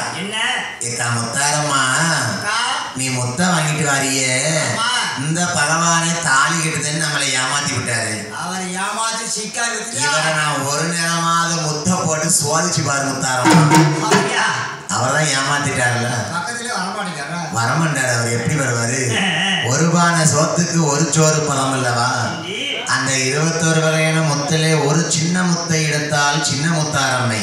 ஏக்கா முத்தாரம்மா நீ முத்த வாங்கிட்டு வாரியே இந்த பகவானை தாலி கட்டுதுன்னு நம்மளை ஏமாத்தி விட்டாரு. அவரை ஏமாத்தி சிக்காரு. இவரை நான் ஒரு நேரமாவது முத்த போட்டு சோதிச்சு பாரு முத்தாரம்மா. அவர்தான் ஏமாத்திட்டாருல. வரமாட்டாரு. அவர் எப்படி வருவாரு? ஒரு பானை சோத்துக்கு ஒரு சோறு பதம் அல்லவா? அந்த 21 வகையான முத்திலே ஒரு சின்ன முத்தை எடுத்தால் சின்ன முத்தாரம்மை.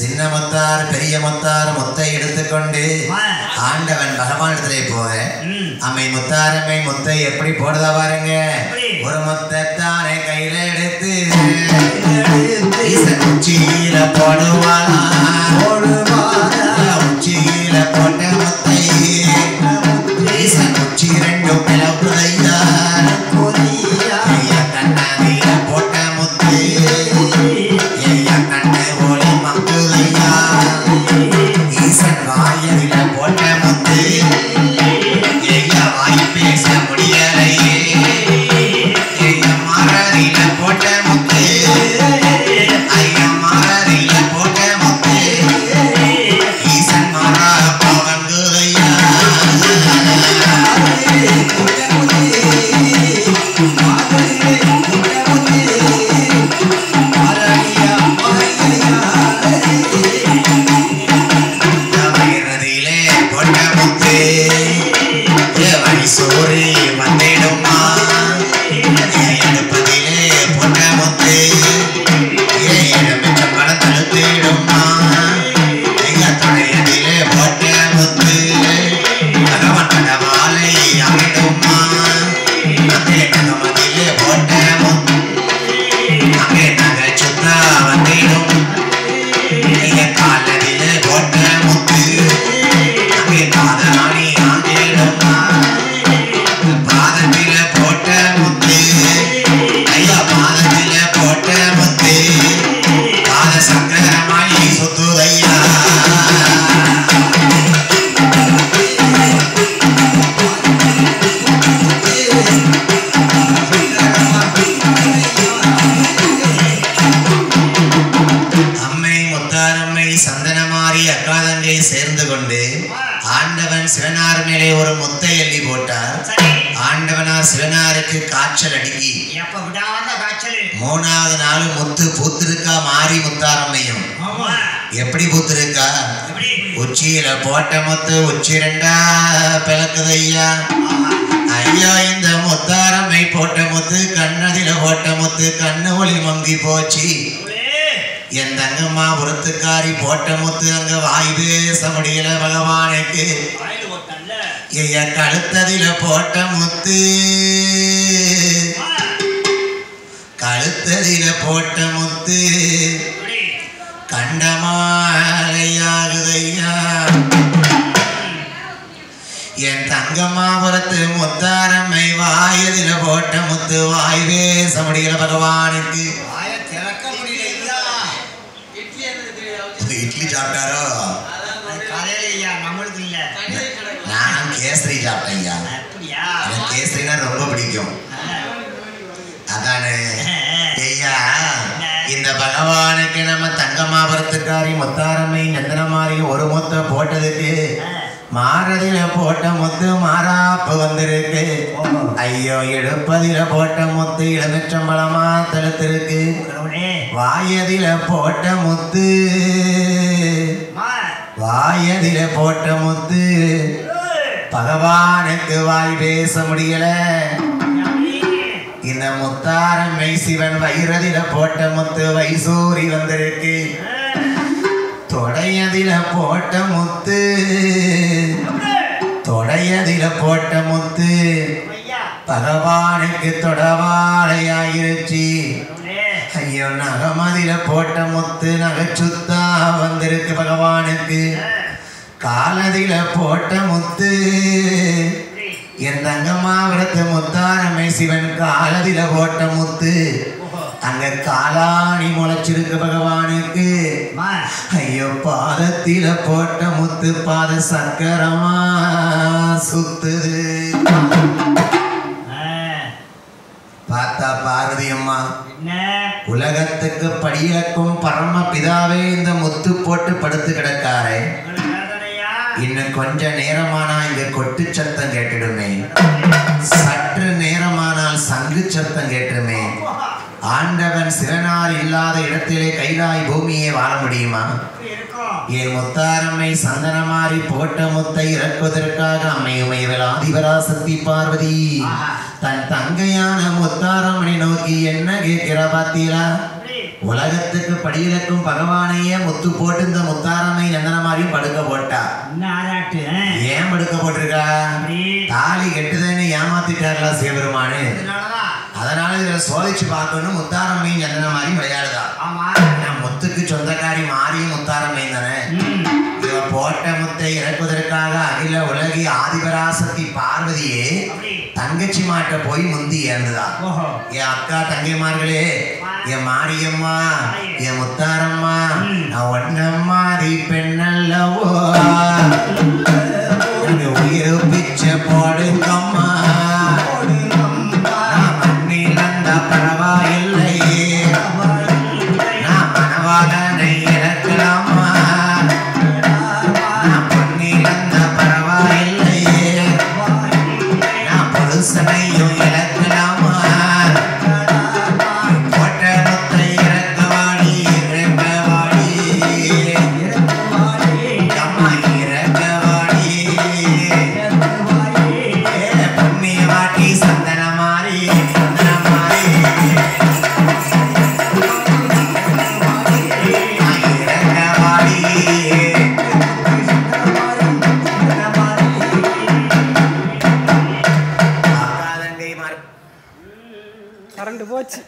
சின்ன முத்தார் பெரிய முத்தார் முத்தை எடுத்துக்கொண்டு ஆண்டவன் பகவானிடத்திலே போக அம்மை முத்தாரம்மை முத்தை எப்படி போடுதா பாருங்க. ஒரு முத்தானே கையில எடுத்து உச்சியில போடுவானா உச்சியில போட்ட முத்தை உச்சி 2 பிளவுதையார் கண்ணாடியில போட்ட முத்து கண்ணை ஒளி மக்குதையா ஈசன் வாயில போட்ட முத்து வாய் பேச முடியலையே மரதில போட்ட முத்து ஐயா மரதில போட்ட முத்து ஈசன் மரா பவங்குதையா சோரி வந்திடுமா எடுப்பதிலே பொன்ன முத்து மிச்சம் படம் தழுத்திடுமா துணையதிலே போட்ட முத்து பகவன் மாலை அங்கிடுமா மதிலே போட்ட முத்து அங்கே நகை சுத்தா வந்திடும் காலடியிலே போட்ட முத்து ஆண்டவன் சிவனார் மேலே ஒரு முத்தை எள்ளி போட்டார். ஆண்டவனார் சிவனாருக்கு காய்ச்சல் அடிக்கி 3வது நாள் முத்து பூத்திருக்கா மாறி முத்தாரம்மையும். எப்படி பூத்திருக்கா? உச்சியில போட்ட முத்து உச்சி 2ஆ பிளக்குது ஐயா. ஐயா இந்த முத்தாரம்மை போட்ட முத்து கண்ணதில போட்ட முத்து கண்ணு ஒளி மங்கி போச்சு. என் தங்கம்மா புறத்துக்காரி போட்ட முத்து அங்க வாய் பேச முடியல பகவானுக்கு. ஐயா கழுத்ததில போட்ட முத்து கழுத்ததில போட்ட முத்து கண்டமாலையாகுதையா. என் தங்கம்மாபுரத்து முத்தாரம்மை வாயதில போட்ட முத்து வாய் பேச முடியல பகவானுக்கு. இட்லி சாப்பிட்டாரோ? நான் கேசரி சாப்பிட்டேன் ஐயா. எனக்கு கேசரினா ரொம்ப பிடிக்கும். அதானே ஐயா. இந்த பகவானுக்கு நம்ம தங்கம்மாபுரத்துக்காரி முத்தாரம்மை நந்தனமாரி ஒரு முத்தை போட்டதுக்கு மாறதில போட்ட முத்து மாறாப்பு வந்திருக்கு. ஐயோ எடுப்பதில போட்ட முத்து இளமிச்சம்பளமா தடுத்திருக்கு. வாயதில போட்ட முத்து வாயதில போட்ட முத்து பகவானுக்கு வாய் பேச முடியல. இந்த முத்தாரம்மை சிவன் வயிறதில போட்ட முத்து வைசூரி வந்திருக்கு. தொடையதில போட்ட முத்து தொடையதில போட்ட முத்து பகவானுக்கு தொடவாளையாயிருச்சு. ஐயோ நகமதில போட்ட முத்து நகைச்சுத்தா வந்திருக்கு பகவானுக்கு. காலதில போட்ட முத்து என் தங்கம்மாபுரத்து முத்தாரம்மை சிவன் காலதில போட்ட முத்து அங்க காலாணி முளைச்சிருக்கு பகவானுக்கு. ஐயோ பாதத்தில போட்ட முத்து பாத சக்கரமா சுத்துது. பார்த்தா பார்வதி அம்மா உலகத்துக்கு படியிலக்கும் பரம பிதாவே இந்த முத்து போட்டு படுத்து கிடக்காரே. இன்னும் கொஞ்ச நேரமானா இங்க கொட்டு சத்தம் கேட்டுடுமே. சற்று நேரமானால் சங்கு சத்தம் கேட்டுமே. ஆண்டவன் சிவனார் இல்லாத இடத்திலே கைலாய் பூமியே வாழ முடியுமா? என் முத்தாரம்மை சந்தனமாரி போட்ட முத்தை இறக்குவதற்காக அம்மையுமைவள் ஆதிபராசக்தி பார்வதி தன் தங்கையான முத்தாரம்மனை நோக்கி என்ன கேட்கிற பாத்தீரா? உலகத்துக்கு படியிலக்கும் பகவானையே முத்து போட்டு இந்த முத்தாரம்மை நந்தனமாரியும் படுக்க போட்டா. ஏன் படுக்க போட்டிருக்கா? தாலி கெட்டுதேன்னு ஏமாத்திட்டார்களா சிவபெருமானு. அதனால இதுல சோதிச்சு பார்க்கணும். முத்தாரம்மை நந்தனமாரி விளையாடுதா. முத்துக்கு சொந்தக்காரி மாறியும் முத்தாரம்மை தானே. இவ போட்ட முத்தை இறக்குவதற்காக அகில உலகி ஆதிபராசக்தி பார்வதியே தங்கச்சி மாட்ட போய் முந்தி ஏந்துதா. என் அக்கா தங்கைமார்களே, என் மாரியம்மா, என் முத்தாரம்மா, நான் ஒன்னம்மாரி பெண்ணல்லவோ உயிர் பிச்சை போடுங்கம்மா. நான் மண்ணில் வந்த பரவாயில்லையே, நான் மனவாளனை இறக்கலாமா. நான் பொன்னில் வந்த பரவாயில்லையே, நான் புருஷனையும் இறக்கலாமா. போட்ட முத்தை இறக்கவாடி இறக்கவாடி அம்மா இறக்கவாடி பொன்னிய வாட்டி சந்தனமாரி சந்தனமாரி இறக்கவாடி. கரண்ட் போச்சு.